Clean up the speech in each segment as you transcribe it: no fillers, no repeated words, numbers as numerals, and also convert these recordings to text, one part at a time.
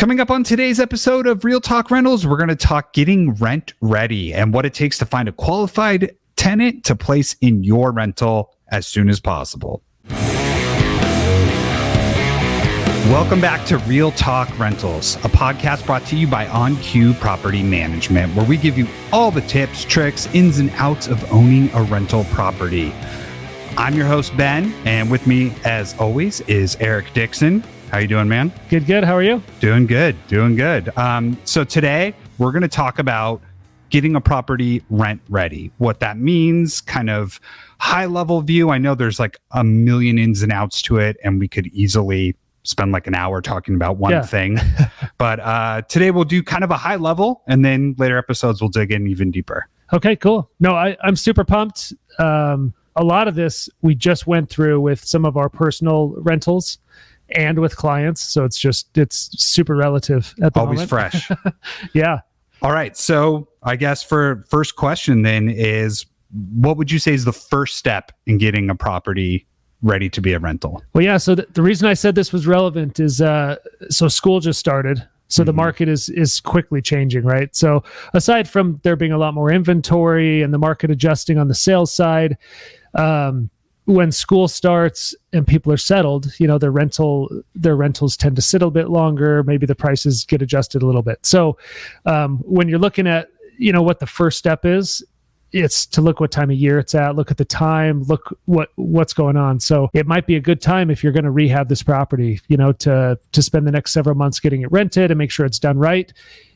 Coming up on today's episode of Real Talk Rentals, we're going to talk getting rent ready and what it takes to find a qualified tenant to place in your rental as soon as possible. Welcome back to Real Talk Rentals, a podcast brought to you by OnQ Property Management, where we give you all the tips, tricks, ins and outs of owning a rental property. I'm your host, Ben, and with me, as always, is Eric Dixon. How you doing, man? Good. How are you? Doing good. So today we're going to talk about getting a property rent ready, what that means, kind of high level view. I know there's like a million ins and outs to it, and we could easily spend like an hour talking about one thing. But today we'll do kind of a high level, and then later episodes we'll dig in even deeper. Okay, cool. No, I'm super pumped. A lot of this we just went through with some of our personal rentals and with clients. So it's super relative at the Always moment. Fresh. Yeah. All right. So I guess for first question then is, what would you say is the first step in getting a property ready to be a rental? Well, yeah. So the reason I said this was relevant is, so school just started. So the market is quickly changing, right? So aside from there being a lot more inventory and the market adjusting on the sales side, when school starts and people are settled, their rentals tend to sit a bit longer. Maybe the prices get adjusted a little bit. So when you're looking at, what the first step is, it's to look what time of year it's at, look at the time, look what's going on. So it might be a good time if you're going to rehab this property, to spend the next several months getting it rented and make sure it's done right.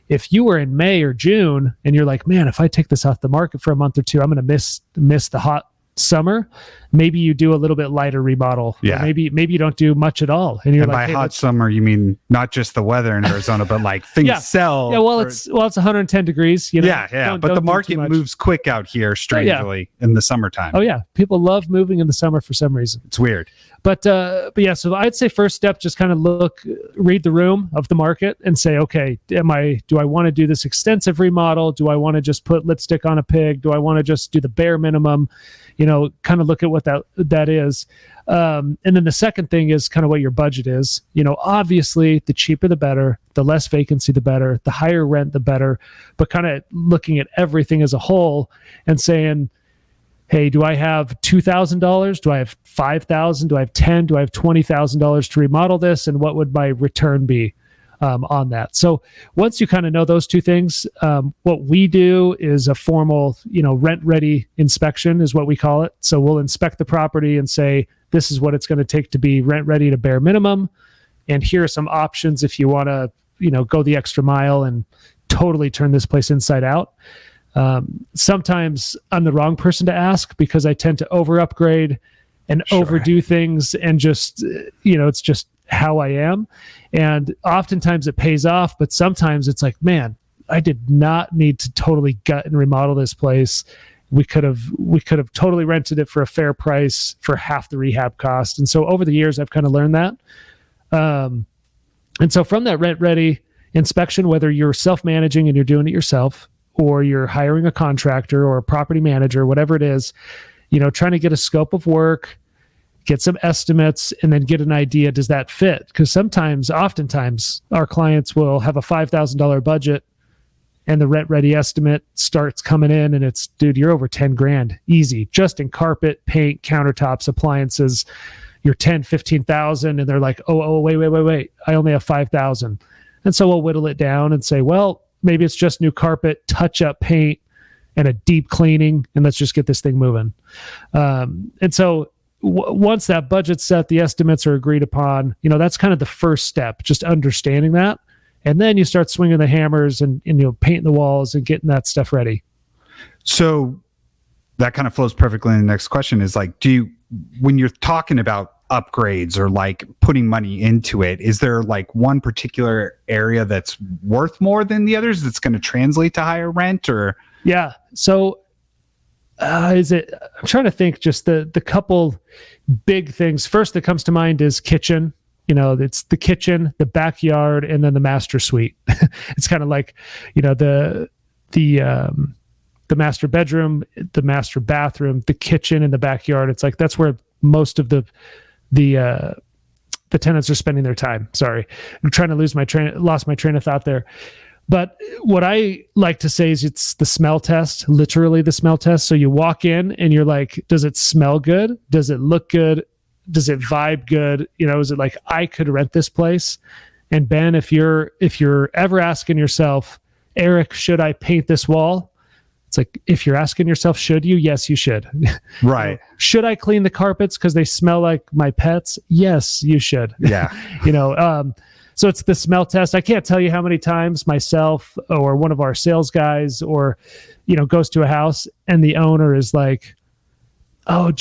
If you were in May or June and you're like, man, if I take this off the market for a month or two, I'm going to miss the hot summer. Maybe you do a little bit lighter remodel. Yeah. Maybe you don't do much at all. And you're and like, by hot summer, you mean not just the weather in Arizona, but like things sell. Yeah. Well, it's 110 degrees. Yeah. But the market moves quick out here, strangely, in the summertime. Oh yeah. People love moving in the summer for some reason. It's weird. But yeah, so I'd say first step, just kind of read the room of the market and say, okay, do I want to do this extensive remodel? Do I want to just put lipstick on a pig? Do I want to just do the bare minimum? Kind of look at what that is. And then the second thing is kind of what your budget is. Obviously the cheaper, the better, the less vacancy, the better, the higher rent, the better, but kind of looking at everything as a whole and saying, hey, do I have $2,000? Do I have $5,000? Do I have $10,000? Do I have $20,000 to remodel this? And what would my return be on that? So once you kind of know those two things, what we do is a formal, rent-ready inspection is what we call it. So we'll inspect the property and say, this is what it's going to take to be rent-ready to bare minimum. And here are some options if you want to, go the extra mile and totally turn this place inside out. Sometimes I'm the wrong person to ask because I tend to over upgrade and overdo things and just, it's just how I am. And oftentimes it pays off, but sometimes it's like, man, I did not need to totally gut and remodel this place. We could have totally rented it for a fair price for half the rehab cost. And so over the years, I've kind of learned that. And so from that rent ready inspection, whether you're self-managing and you're doing it yourself, or you're hiring a contractor or a property manager, whatever it is, trying to get a scope of work, get some estimates, and then get an idea, does that fit? Because oftentimes, our clients will have a $5,000 budget and the rent-ready estimate starts coming in and it's, dude, you're over 10 grand, easy, just in carpet, paint, countertops, appliances, you're 10, 15,000, and they're like, oh, wait, I only have 5,000. And so we'll whittle it down and say, well, maybe it's just new carpet, touch-up paint, and a deep cleaning, and let's just get this thing moving. And so once that budget's set, the estimates are agreed upon, that's kind of the first step, just understanding that. And then you start swinging the hammers and painting the walls and getting that stuff ready. So that kind of flows perfectly in the next question is like, when you're talking about upgrades or like putting money into it, is there like one particular area that's worth more than the others that's going to translate to higher rent? Or so I'm trying to think, just the couple big things. First that comes to mind is kitchen. It's the kitchen, the backyard, and then the master suite. It's kind of like the master bedroom, the master bathroom, the kitchen, and the backyard. It's like that's where most of the the tenants are spending their time. Sorry, I'm trying to lost my train of thought there. But what I like to say is it's the smell test, literally the smell test. So you walk in and you're like, does it smell good? Does it look good? Does it vibe good? Is it like, I could rent this place? And Ben, if you're ever asking yourself, Eric, should I paint this wall? It's like, if you're asking yourself, should you? Yes, you should. Right. Should I clean the carpets because they smell like my pets? Yes, you should. Yeah. So it's the smell test. I can't tell you how many times myself or one of our sales guys goes to a house and the owner is like, oh,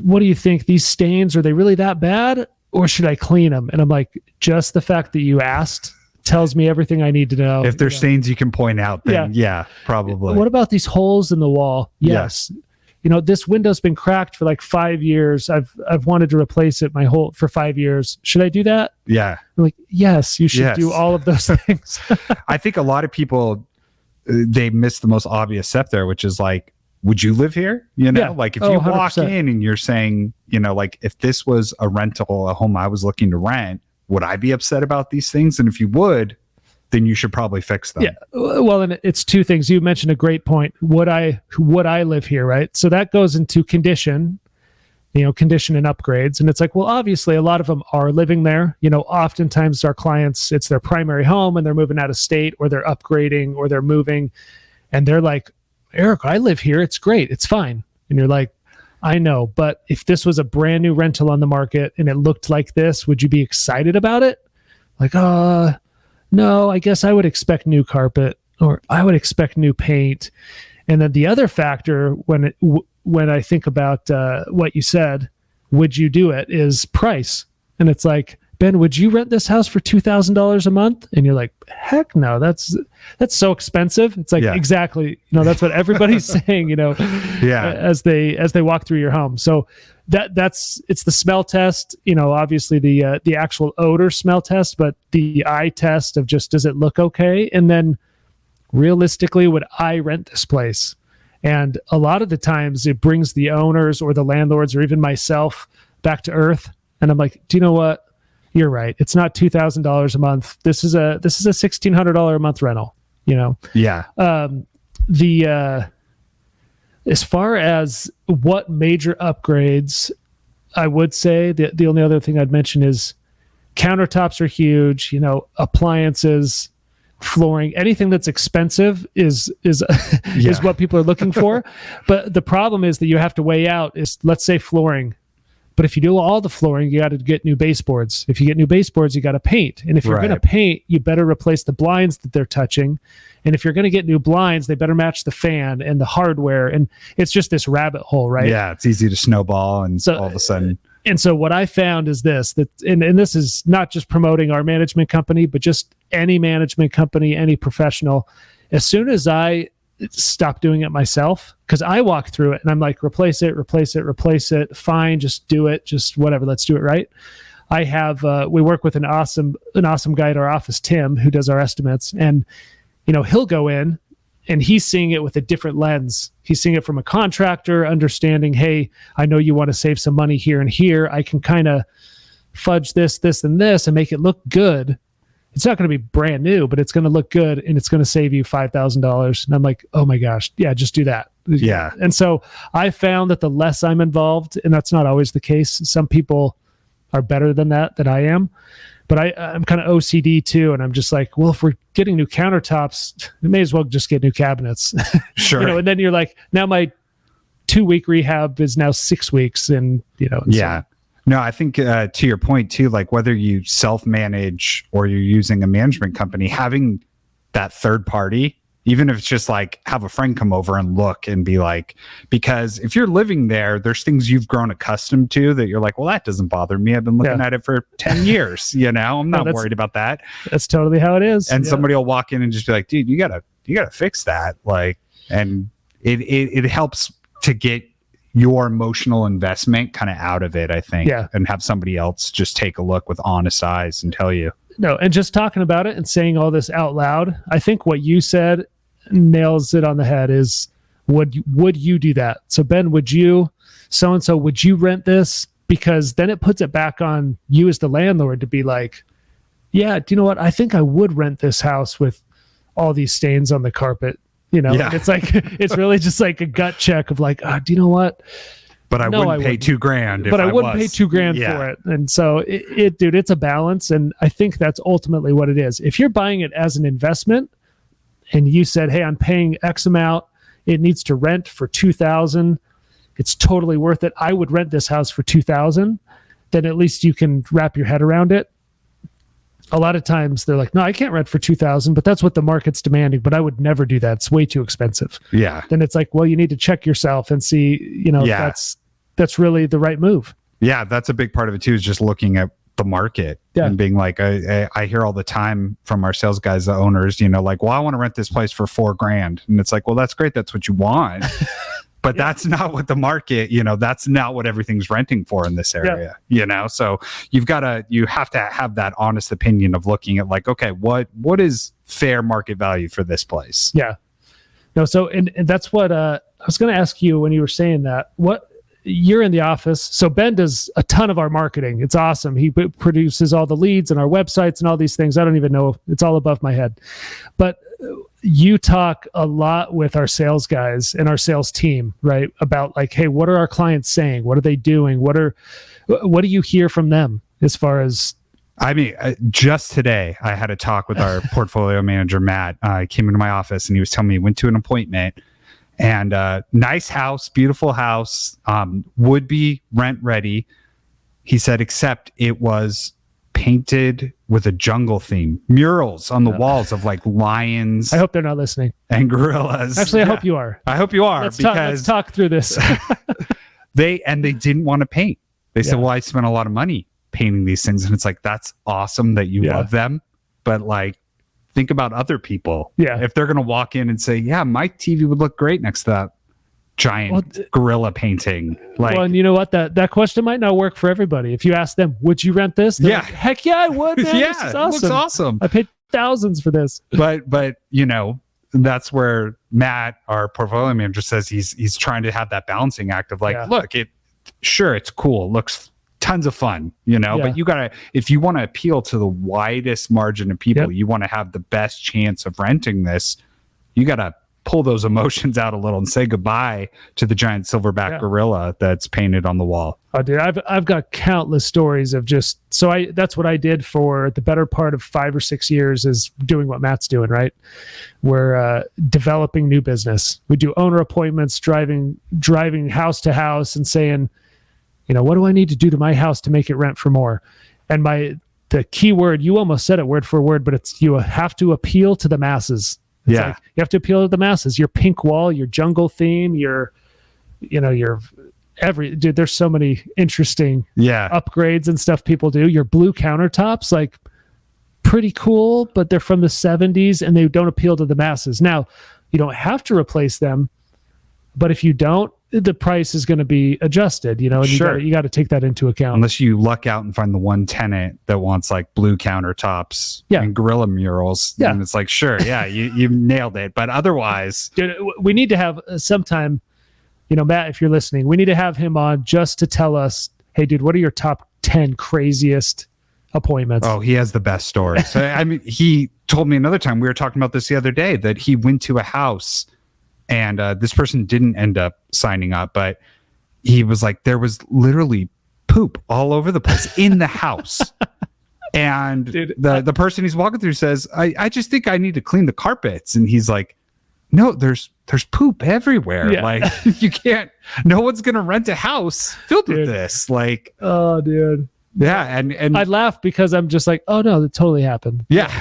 what do you think? These stains, are they really that bad? Or should I clean them? And I'm like, just the fact that you asked tells me everything I need to know. If there's stains you can point out, then yeah, probably. What about these holes in the wall? Yes. This window's been cracked for like 5 years. I've wanted to replace it for 5 years. Should I do that? Yeah. I'm like, yes, you should do all of those things. I think a lot of people, they miss the most obvious step there, which is like, would you live here? Like if you walk 100%. in and you're saying, like if this was a home I was looking to rent, would I be upset about these things? And if you would, then you should probably fix them. Yeah. Well, and it's two things. You mentioned a great point. Would I live here, right? So that goes into condition and upgrades. And it's like, well, obviously a lot of them are living there. Oftentimes our clients, it's their primary home and they're moving out of state or they're upgrading or they're moving. And they're like, Eric, I live here. It's great. It's fine. And you're like, I know, but if this was a brand new rental on the market and it looked like this, would you be excited about it? Like, no, I guess I would expect new carpet or I would expect new paint. And then the other factor when I think about what you said, would you do it, is price. And it's like, Ben, would you rent this house for $2,000 a month? And you're like, heck no, that's so expensive. It's like, exactly, that's what everybody's saying, as they walk through your home. So it's the smell test, obviously the actual odor smell test, but the eye test of just, does it look okay? And then realistically, would I rent this place? And a lot of the times it brings the owners or the landlords or even myself back to earth. And I'm like, do you know what? You're right. It's not $2,000 a month. This is a $1,600 a month rental, Yeah. As far as what major upgrades, I would say the only other thing I'd mention is countertops are huge, appliances, flooring, anything that's expensive is what people are looking for. But the problem is that you have to weigh out is, let's say, flooring. But if you do all the flooring, you got to get new baseboards. If you get new baseboards, you got to paint. And if you're going to paint, you better replace the blinds that they're touching. And if you're going to get new blinds, they better match the fan and the hardware. And it's just this rabbit hole, right? Yeah, it's easy to snowball, and so, all of a sudden. And so what I found is this, and this is not just promoting our management company, but just any management company, any professional. As soon as I stop doing it myself, because I walk through it and I'm like, replace it, fine, just do it, just whatever, let's do it right. I have we work with an awesome guy at our office, Tim, who does our estimates, and he'll go in and he's seeing it with a different lens. He's seeing it from a contractor, understanding, hey, I know you want to save some money here and here. I can kind of fudge this, and this and make it look good. It's not going to be brand new, but it's going to look good and it's going to save you $5,000. And I'm like, oh my gosh, yeah, just do that. Yeah. And so I found that the less I'm involved, and that's not always the case. Some people are better than I am, but I'm kind of OCD too. And I'm just like, well, if we're getting new countertops, we may as well just get new cabinets. Sure. And then you're like, now my 2-week rehab is now 6 weeks. And, yeah. No, I think to your point too, like whether you self-manage or you're using a management company, having that third party, even if it's just like have a friend come over and look and be like, because if you're living there, there's things you've grown accustomed to that you're like, well, that doesn't bother me. I've been looking at it for 10 years, I'm not worried about that. That's totally how it is. And somebody will walk in and just be like, dude, you gotta fix that. Like, and it helps to get your emotional investment kind of out of it, I think, and have somebody else just take a look with honest eyes and tell you. No, and just talking about it and saying all this out loud, I think what you said nails it on the head is, would you do that? So Ben, would you, so-and-so, would you rent this? because then it puts it back on you as the landlord to be like, yeah, do you know what? I think I would rent this house with all these stains on the carpet. Yeah. It's like, it's really just like a gut check of like, do you know what? But I wouldn't pay $2,000. But I wouldn't pay $2,000 for it. And so dude, it's a balance. And I think that's ultimately what it is. If you're buying it as an investment and you said, hey, I'm paying X amount, it needs to rent for $2,000. It's totally worth it. I would rent this house for $2,000. Then at least you can wrap your head around it. A lot of times they're like, no, I can't rent for $2,000, but that's what the market's demanding. But I would never do that. It's way too expensive. Yeah. Then it's like, well, you need to check yourself and see, if that's really the right move. Yeah. That's a big part of it too, is just looking at the market and being like, I hear all the time from our sales guys, the owners, like, well, I want to rent this place for $4,000. And it's like, well, that's great. That's what you want. But that's not what the market, that's not what everything's renting for in this area, So you have to have that honest opinion of looking at like, okay, what is fair market value for this place? Yeah. No. So, and that's what I was going to ask you when you were saying that. What you're in the office. So Ben does a ton of our marketing. It's awesome. He produces all the leads and our websites and all these things. I don't even know. It's all above my head. But you talk a lot with our sales guys and our sales team, right? About like, hey, what are our clients saying? What are they doing? What do you hear from them as far as? I mean, just today I had a talk with our portfolio manager, Matt. He came into my office and he was telling me he went to an appointment and nice house, beautiful house, would be rent ready. He said, except it was painted with a jungle theme, murals on the walls of like lions. I hope they're not listening. And gorillas. Actually, I hope you are. I hope you are. Let's talk through this. they didn't want to paint. They said, well, I spent a lot of money painting these things. And it's like, that's awesome that you love them. But like, think about other people. Yeah. If they're going to walk in and say, yeah, my TV would look great next to that giant gorilla painting. Like, well, and you know what? That question might not work for everybody. If you ask them, would you rent this? They're like, heck yeah, I would. Man. Yeah, this is it awesome. looks awesome. I paid thousands for this. But that's where Matt, our portfolio manager, says he's trying to have that balancing act of like, look, it's cool, looks tons of fun, but you gotta, if you want to appeal to the widest margin of people, you want to have the best chance of renting this, you gotta pull those emotions out a little and say goodbye to the giant silverback gorilla that's painted on the wall. Oh, dude, I've got countless stories of that's what I did for the better part of 5 or 6 years, is doing what Matt's doing, right? We're developing new business. We do owner appointments, driving house to house and saying, what do I need to do to my house to make it rent for more? And the key word, you almost said it word for word, but it's, you have to appeal to the masses. It's like, you have to appeal to the masses. Your pink wall, your jungle theme, your dude, there's so many interesting upgrades and stuff people do. Your blue countertops, like pretty cool, but they're from the 70s and they don't appeal to the masses. Now, you don't have to replace them, but if you don't, the price is going to be adjusted, and you got to take that into account. Unless you luck out and find the one tenant that wants like blue countertops and gorilla murals. Yeah. And it's like, sure. Yeah. You nailed it. But otherwise, dude, we need to have sometime, Matt, if you're listening, we need to have him on just to tell us, hey dude, what are your top 10 craziest appointments? Oh, he has the best stories. I mean, he told me another time, we were talking about this the other day, that he went to a house and this person didn't end up signing up, but he was like, there was literally poop all over the place in the house. And dude, the person he's walking through says, I just think I need to clean the carpets. And he's like, no, there's poop everywhere. Yeah. Like, you can't, no one's going to rent a house filled with this. Like, oh, dude. Yeah. And I laugh because I'm just like, oh no, that totally happened. Yeah.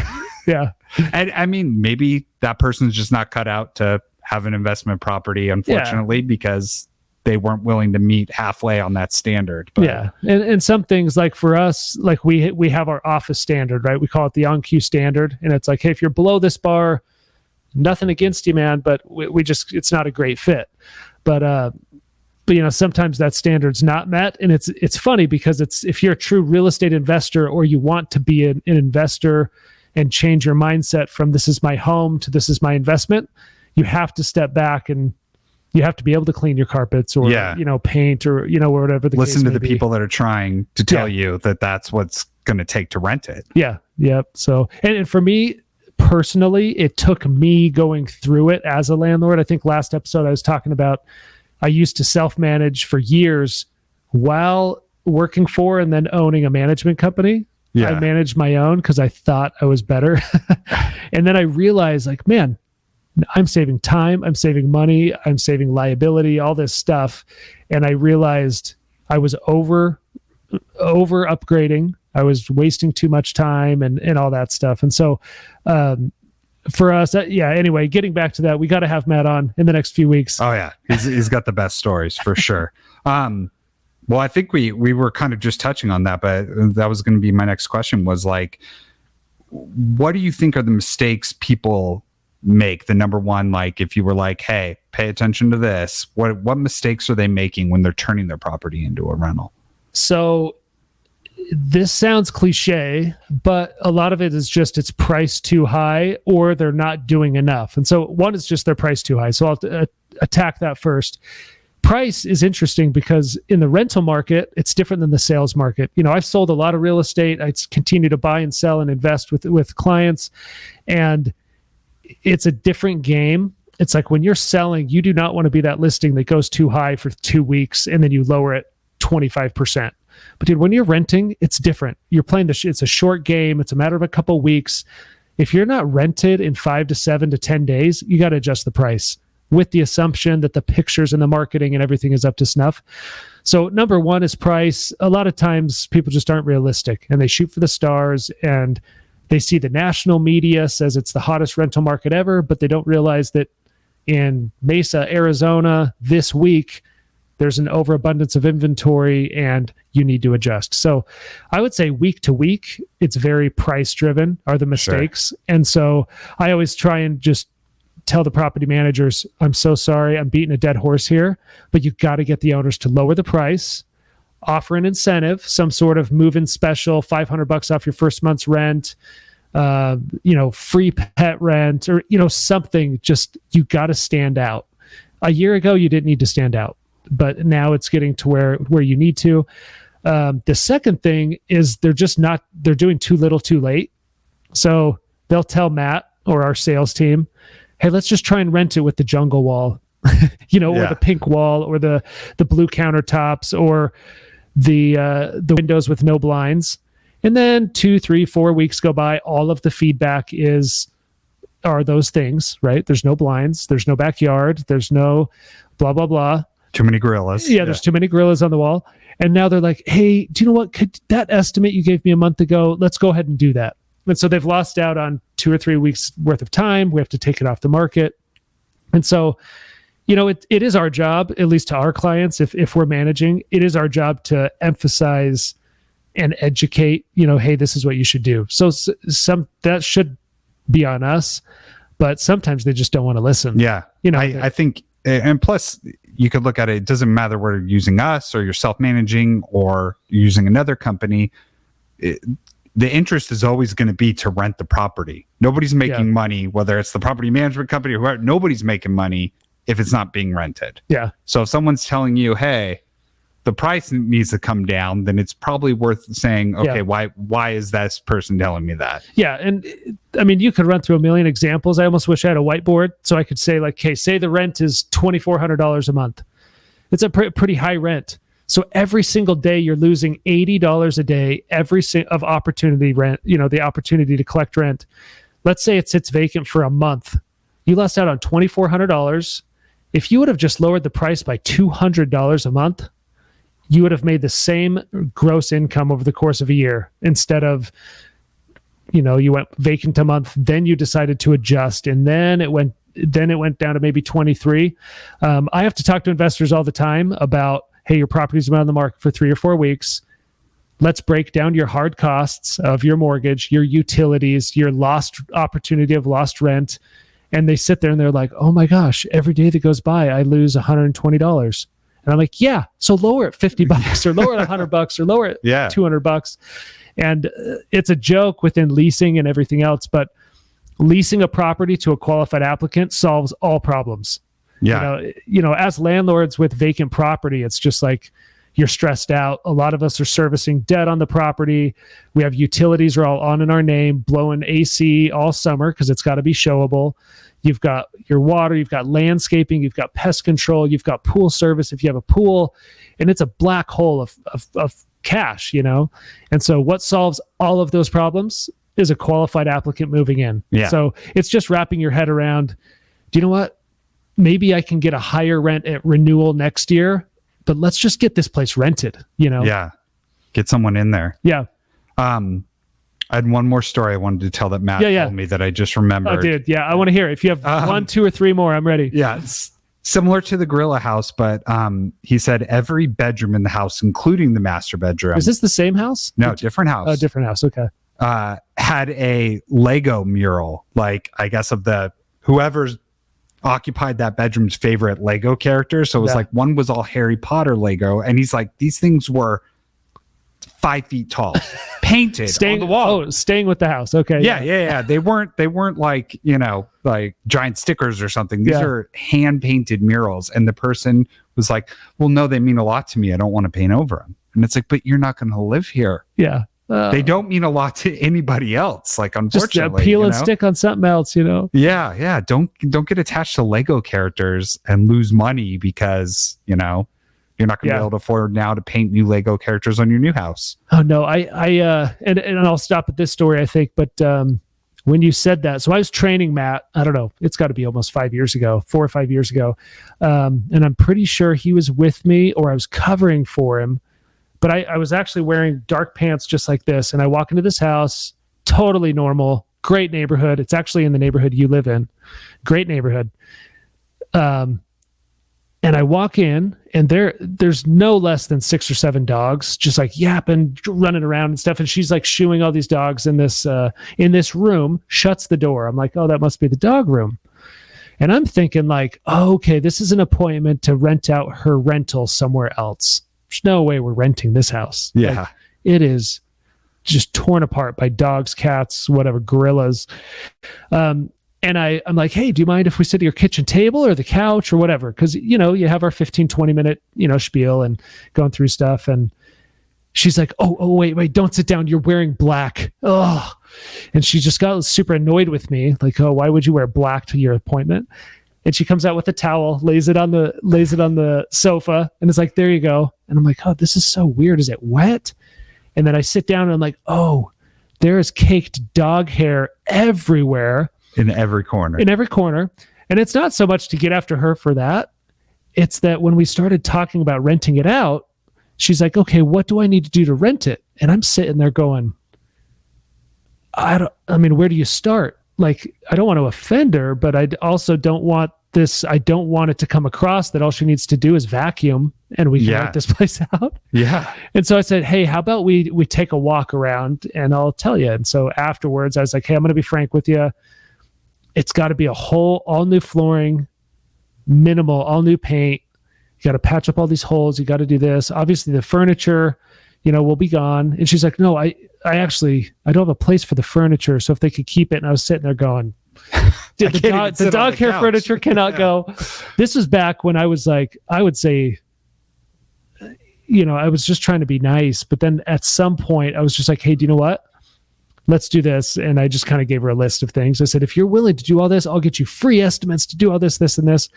Yeah. And I mean, maybe that person's just not cut out to have an investment property, unfortunately, because they weren't willing to meet halfway on that standard. But. Yeah. And some things, like for us, like we have our office standard, right? We call it the on-cue standard. And it's like, hey, if you're below this bar, nothing against you, man, but we just, it's not a great fit. But sometimes that standard's not met. And it's funny because if you're a true real estate investor, or you want to be an investor and change your mindset from this is my home to this is my investment, you have to step back and You have to be able to clean your carpets or, paint or, whatever the Listen case to may the be. people that are trying to tell you that that's what's going to take to rent it. Yeah. Yep. So, and for me personally, it took me going through it as a landlord. I think last episode I was talking about, I used to self-manage for years while working for and then owning a management company. Yeah. I managed my own because I thought I was better. And then I realized, like, man, I'm saving time, I'm saving money, I'm saving liability, all this stuff. And I realized I was over upgrading. I was wasting too much time and all that stuff. And so for us, anyway, getting back to that, we got to have Matt on in the next few weeks. Oh yeah. He's got the best stories for sure. Well, I think we were kind of just touching on that, but that was going to be my next question was like, what do you think are the mistakes people make? The number one, like if you were like, hey, pay attention to this, what mistakes are they making when they're turning their property into a rental? So this sounds cliche, but a lot of it is just it's priced too high or they're not doing enough. And so one is just their price too high. So I'll attack that first. Price is interesting because in the rental market, it's different than the sales market. I've sold a lot of real estate. I continue to buy and sell and invest with clients, and it's a different game. It's like when you're selling, you do not want to be that listing that goes too high for 2 weeks and then you lower it 25%. But dude, when you're renting, it's different. You're playing it's a short game. It's a matter of a couple weeks. If you're not rented in 5 to 7 to 10 days, you got to adjust the price with the assumption that the pictures and the marketing and everything is up to snuff. So number one is price. A lot of times people just aren't realistic and they shoot for the stars and they see the national media says it's the hottest rental market ever, but they don't realize that in Mesa, Arizona this week, there's an overabundance of inventory and you need to adjust. So I would say week to week, it's very price driven are the mistakes. Sure. And so I always try and just tell the property managers, I'm so sorry, I'm beating a dead horse here, but you've got to get the owners to lower the price, offer an incentive, some sort of move-in special, $500 off your first month's rent, free pet rent, or, something. Just, you got to stand out. A year ago, you didn't need to stand out, but now it's getting to where you need to. The second thing is they're doing too little too late. So they'll tell Matt or our sales team, hey, let's just try and rent it with the jungle wall, or the pink wall, or the blue countertops, or the windows with no blinds. And then 2, 3, 4 weeks go by. All of the feedback are those things, right? There's no blinds. There's no backyard. There's no blah, blah, blah. Too many gorillas. Yeah, there's too many gorillas on the wall. And now they're like, hey, do you know what? Could that estimate you gave me a month ago, let's go ahead and do that. And so they've lost out on 2 or 3 weeks worth of time. We have to take it off the market. And so, it is our job, at least to our clients, if we're managing, it is our job to emphasize and educate, hey, this is what you should do. So that should be on us, but sometimes they just don't want to listen. Yeah. I think, and plus you could look at it doesn't matter whether you're using us or you're self-managing or using another company. The interest is always going to be to rent the property. Nobody's making money, whether it's the property management company or whoever, nobody's making money if it's not being rented. Yeah. So if someone's telling you, hey, the price needs to come down, then it's probably worth saying, okay, why is this person telling me that? Yeah. And I mean, you could run through a million examples. I almost wish I had a whiteboard so I could say, like, hey, say the rent is $2,400 a month. It's a pretty high rent. So every single day you're losing $80 a day, of opportunity rent, the opportunity to collect rent. Let's say it sits vacant for a month. You lost out on $2,400. If you would have just lowered the price by $200 a month, you would have made the same gross income over the course of a year instead of, you went vacant a month, then you decided to adjust, and then it went down to maybe 23. I have to talk to investors all the time about, hey, your property's been on the market for 3 or 4 weeks. Let's break down your hard costs of your mortgage, your utilities, your lost opportunity of lost rent. And they sit there and they're like, oh my gosh, every day that goes by, I lose $120. And I'm like, yeah, so lower it $50 or lower it $100 or lower it $200. And it's a joke within leasing and everything else, but leasing a property to a qualified applicant solves all problems. Yeah. As landlords with vacant property, it's just like you're stressed out. A lot of us are servicing debt on the property. We have utilities are all on in our name, blowing AC all summer because it's got to be showable. You've got your water, you've got landscaping, you've got pest control, you've got pool service if you have a pool, and it's a black hole of cash, And so what solves all of those problems is a qualified applicant moving in. Yeah. So it's just wrapping your head around, do you know what? Maybe I can get a higher rent at renewal next year, but let's just get this place rented, Yeah. Get someone in there. Yeah. I had one more story I wanted to tell that Matt told me that I just remembered. Oh, dude. Yeah. I want to hear it. If you have 1, 2, or 3 more, I'm ready. Yeah. It's similar to the gorilla house, but he said every bedroom in the house, including the master bedroom. Is this the same house? No, different house. Oh, different house. Okay. Had a Lego mural, like I guess of whoever's occupied that bedroom's favorite Lego character. So it was like one was all Harry Potter Lego, and he's like, these things were 5 feet tall, painted on the wall. Oh, staying with the house. Okay. Yeah. They weren't like, like giant stickers or something. These are hand painted murals. And the person was like, well, no, they mean a lot to me. I don't want to paint over them. And it's like, but you're not going to live here. Yeah. They don't mean a lot to anybody else. Like, unfortunately, just peel and stick on something else, Yeah. Don't get attached to Lego characters and lose money because, you're not going to be able to afford now to paint new Lego characters on your new house. Oh no, and I'll stop at this story, I think. But when you said that, so I was training Matt. I don't know, it's got to be almost 4 or 5 years ago, and I'm pretty sure he was with me or I was covering for him. But I was actually wearing dark pants just like this, and I walk into this house, totally normal, great neighborhood. It's actually in the neighborhood you live in, great neighborhood. And I walk in, and there's no less than 6 or 7 dogs, just like yapping, running around and stuff. And she's like shooing all these dogs in this room, shuts the door. I'm like, oh, that must be the dog room. And I'm thinking like, oh, okay, this is an appointment to rent out her rental somewhere else. There's no way we're renting this house. Yeah. Like, it is just torn apart by dogs, cats, whatever, gorillas. And I'm like, hey, do you mind if we sit at your kitchen table or the couch or whatever? Because, you have our 15, 20 minute, spiel and going through stuff. And she's like, oh, wait, don't sit down. You're wearing black. Oh, and she just got super annoyed with me. Like, oh, why would you wear black to your appointment? And she comes out with a towel, lays it on the sofa, and it's like, there you go. And I'm like, oh, this is so weird. Is it wet? And then I sit down and I'm like, oh, there is caked dog hair everywhere. In every corner. And it's not so much to get after her for that. It's that when we started talking about renting it out, she's like, okay, what do I need to do to rent it? And I'm sitting there going, where do you start? Like, I don't want to offend her, but I also don't want I don't want it to come across that all she needs to do is vacuum and we can rent this place out. Yeah. And so I said, hey, how about we take a walk around and I'll tell you. And so afterwards I was like, hey, I'm going to be frank with you. It's got to be a whole, all new flooring, minimal, all new paint. You got to patch up all these holes. You got to do this. Obviously the furniture, will be gone. And she's like, no, I don't have a place for the furniture. So if they could keep it. And I was sitting there going, the dog hair furniture cannot go. This was back when I was like, I would say, I was just trying to be nice. But then at some point I was just like, hey, do you know what? Let's do this. And I just kind of gave her a list of things. I said, if you're willing to do all this, I'll get you free estimates to do all this, this, and this.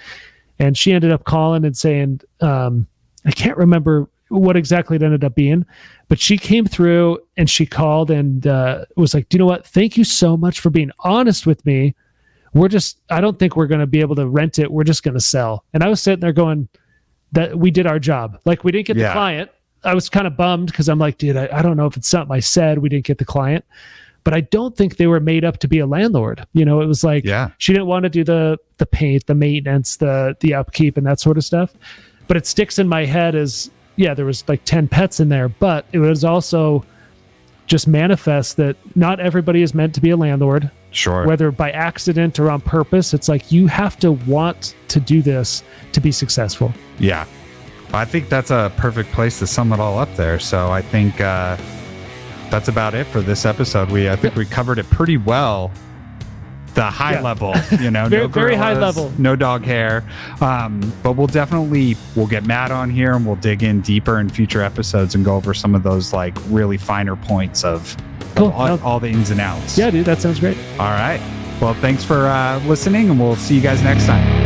And she ended up calling and saying, I can't remember what exactly it ended up being, but she came through and she called and was like, do you know what? Thank you so much for being honest with me. I don't think we're going to be able to rent it. We're just going to sell. And I was sitting there going, that we did our job. Like, we didn't get the client. I was kind of bummed because I'm like, dude, I don't know if it's something I said. We didn't get the client, but I don't think they were made up to be a landlord. It was like, she didn't want to do the paint, the maintenance, the upkeep and that sort of stuff. But it sticks in my head as, there was like 10 pets in there, but it was also just manifest that not everybody is meant to be a landlord. Sure. Whether by accident or on purpose, it's like you have to want to do this to be successful. Yeah. I think that's a perfect place to sum it all up there. So I think that's about it for this episode. I think we covered it pretty well. the high level, you know, Very, no very high gorillas, level. no dog hair. But we'll get Matt on here and we'll dig in deeper in future episodes and go over some of those like really finer points of Cool. all the ins and outs. Yeah, dude, that sounds great. All right. Well, thanks for listening, and we'll see you guys next time.